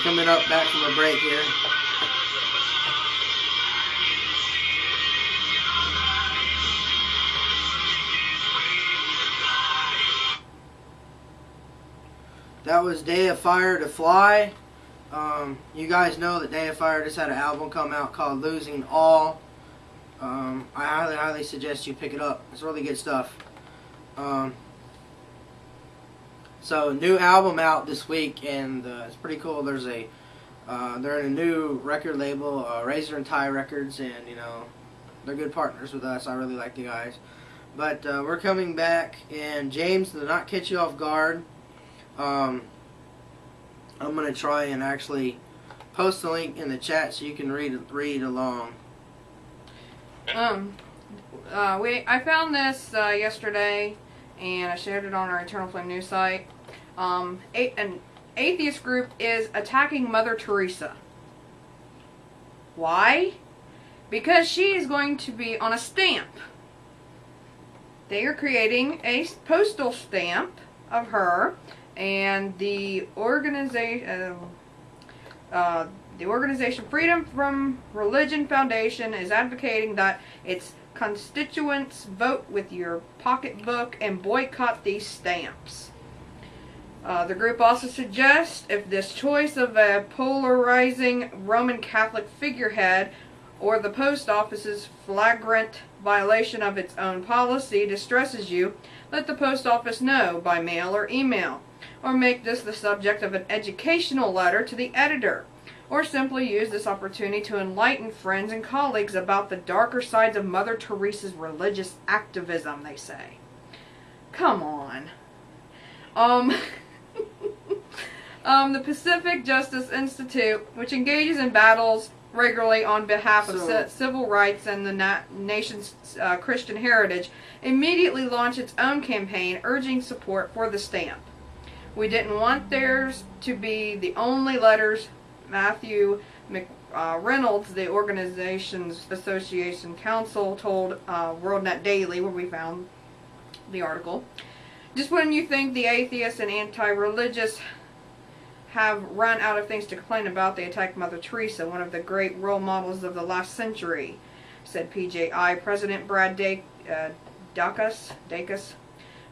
coming up back from a break here. That was Day of Fire to Fly. You guys know that Day of Fire just had an album come out called Losing All. I highly suggest you pick it up. It's really good stuff. So new album out this week, and it's pretty cool. There's they're in a new record label, Razor and Tie Records, and you know they're good partners with us. I really like the guys. But we're coming back, and James, to not catch you off guard, I'm gonna try and actually post the link in the chat so you can read along. I found this yesterday, and I shared it on our Eternal Flame news site. An atheist group is attacking Mother Teresa. Why? Because she is going to be on a stamp. They are creating a postal stamp of her, and the organization Freedom from Religion Foundation is advocating that its constituents vote with your pocketbook and boycott these stamps. The group also suggests if this choice of a polarizing Roman Catholic figurehead or the post office's flagrant violation of its own policy distresses you, let the post office know by mail or email, or make this the subject of an educational letter to the editor, or simply use this opportunity to enlighten friends and colleagues about the darker sides of Mother Teresa's religious activism, they say. Come on. The Pacific Justice Institute, which engages in battles regularly on behalf of civil rights and the nation's Christian heritage, immediately launched its own campaign urging support for the stamp. We didn't want theirs to be the only letters. Matthew Reynolds, the organization's association counsel, told WorldNet Daily, where we found the article, just when you think the atheists and anti-religious have run out of things to complain about, they attack Mother Teresa, one of the great role models of the last century, said PJI President Brad Dacus.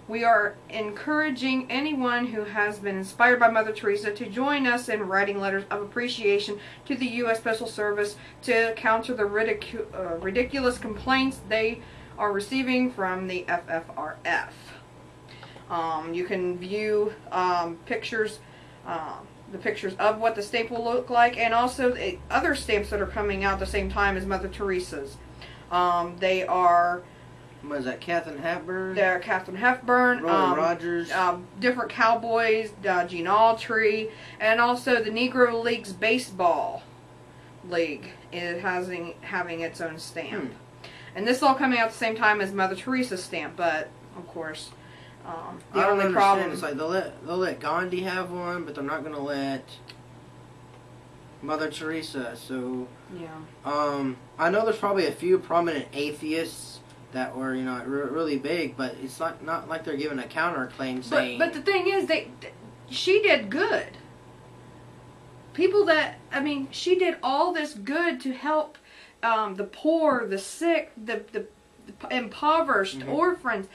We are encouraging anyone who has been inspired by Mother Teresa to join us in writing letters of appreciation to the U.S. Postal Service to counter the ridiculous complaints they are receiving from the FFRF. You can view pictures, the pictures of what the stamp will look like, and also other stamps that are coming out at the same time as Mother Teresa's. They are... What is that, Katharine Hepburn? They're Katharine Hepburn, Roy Rogers, different cowboys, Gene Autry, and also the Negro Leagues Baseball League is having its own stamp. And this is all coming out at the same time as Mother Teresa's stamp, but of course, the only problem is like they'll let Gandhi have one, but they're not going to let Mother Teresa. So yeah, I know there's probably a few prominent atheists that were, you know, really big, but it's not like they're giving a counterclaim saying... But the thing is, she did good. People that, I mean, she did all this good to help the poor, the sick, the impoverished, orphans,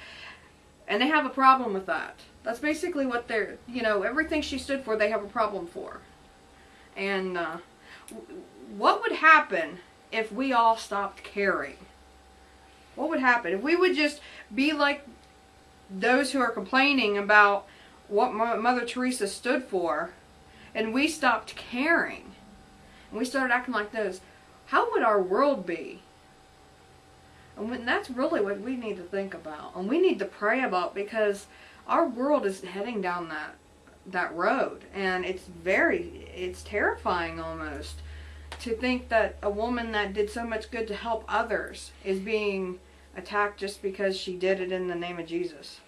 and they have a problem with that. That's basically what they're, you know, everything she stood for, they have a problem for. And what would happen if we all stopped caring? What would happen if we would just be like those who are complaining about what Mother Teresa stood for, and we stopped caring, and we started acting like those? How would our world be? And that's really what we need to think about, and we need to pray about, because our world is heading down that road, and it's terrifying almost to think that a woman that did so much good to help others is being attacked just because she did it in the name of Jesus.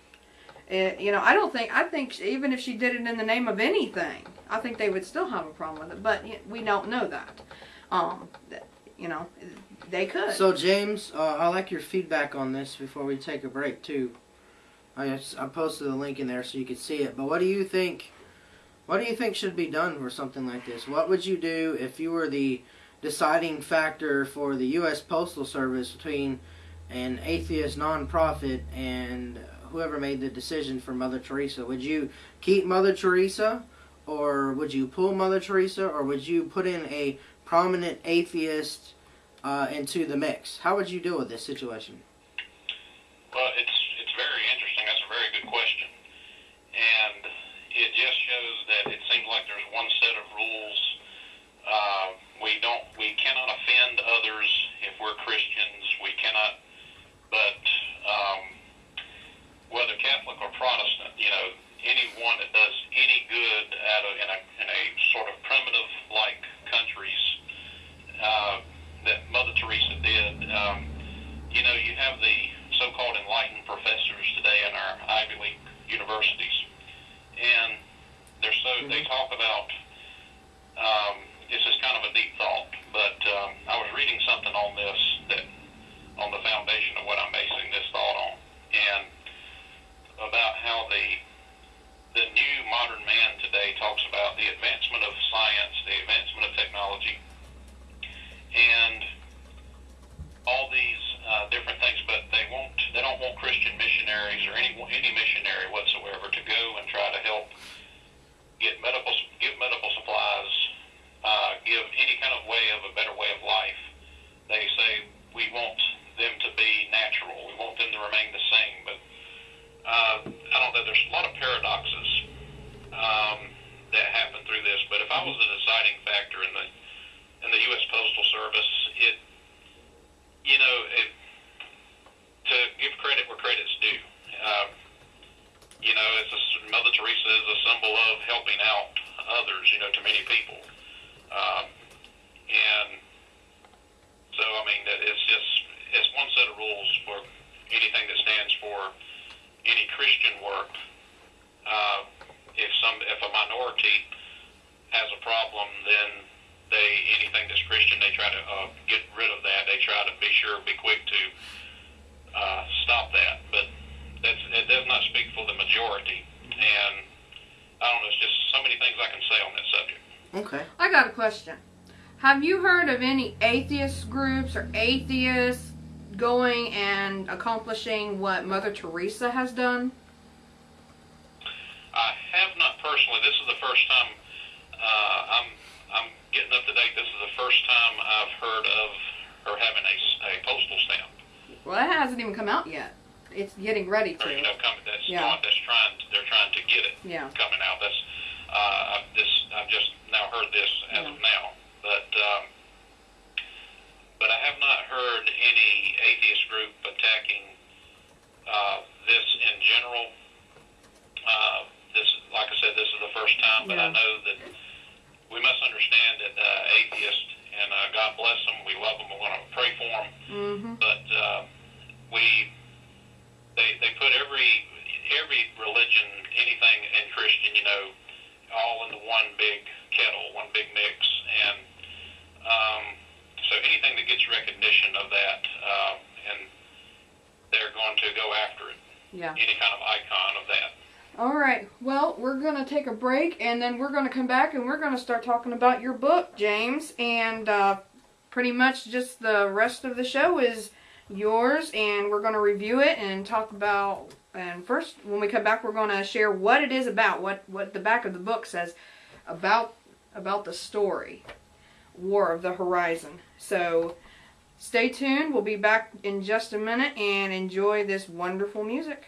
You know, I think even if she did it in the name of anything, I think they would still have a problem with it, but we don't know that. You know, they could. So James, I like your feedback on this before we take a break too. I posted a link in there so you could see it, but what do you think What do you think should be done for something like this? What would you do if you were the deciding factor for the U.S. Postal Service between an atheist nonprofit and whoever made the decision for Mother Teresa? Would you keep Mother Teresa, or would you pull Mother Teresa, or would you put in a prominent atheist into the mix? How would you deal with this situation? Well, it's very interesting. That's a very good question, and it just shows that it seems like there's one set of rules. We cannot offend others if we're Christians. We cannot, but whether Catholic or Protestant, anyone that does any good in a sort of primitive like countries that Mother Teresa did. You have the so-called enlightened professors today in our Ivy League universities, and they talk about. This is kind of a deep thought, but I was reading something on this on the foundation of what I'm basing this thought on, and about how the new modern man today talks about the advancement of science, the advancement of technology, and all these different things, but they don't want Christian missionaries or any missionary whatsoever to go and try to help give medical supplies, give any kind of way of a better way of life. They say we want them to be natural. We want them to remain the same. But I don't know. There's a lot of paradoxes that happen through this. But if I was the deciding factor in the U.S. Postal Service, to give credit where credit's due. Mother Teresa is a symbol of helping out others, to many people. And so, it's one set of rules for anything that stands for any Christian work. If a minority has a problem, then anything that's Christian, they try to get rid of that. They try to be quick to stop that. But it does not speak for the majority. And I don't know, it's just so many things I can say on that subject. Okay. I got a question. Have you heard of any atheist groups or atheists going and accomplishing what Mother Teresa has done? I have not personally. This is the first time I'm getting up to date. This is the first time I've heard of her having a postal stamp. Well, it hasn't even come out yet. It's getting ready to. Or, Yeah. They're trying to get it coming out. That's I've just now heard this as of now, but I have not heard any atheist group attacking this in general. Like I said, this is the first time, but I know that we must understand that atheists, and God bless them, we love them, we want to pray for them, but they put every religion, anything in Christian, all into one big kettle, one big mix, and so anything that gets recognition of that, and they're going to go after it. Yeah. Any kind of icon of that. All right. Well, we're going to take a break, and then we're going to come back, and we're going to start talking about your book, James, and pretty much just the rest of the show is yours, and we're going to review it and talk about, and first, when we come back, we're going to share what it is about, what the back of the book says about the story, War of the Horizon. So, stay tuned. We'll be back in just a minute, and enjoy this wonderful music.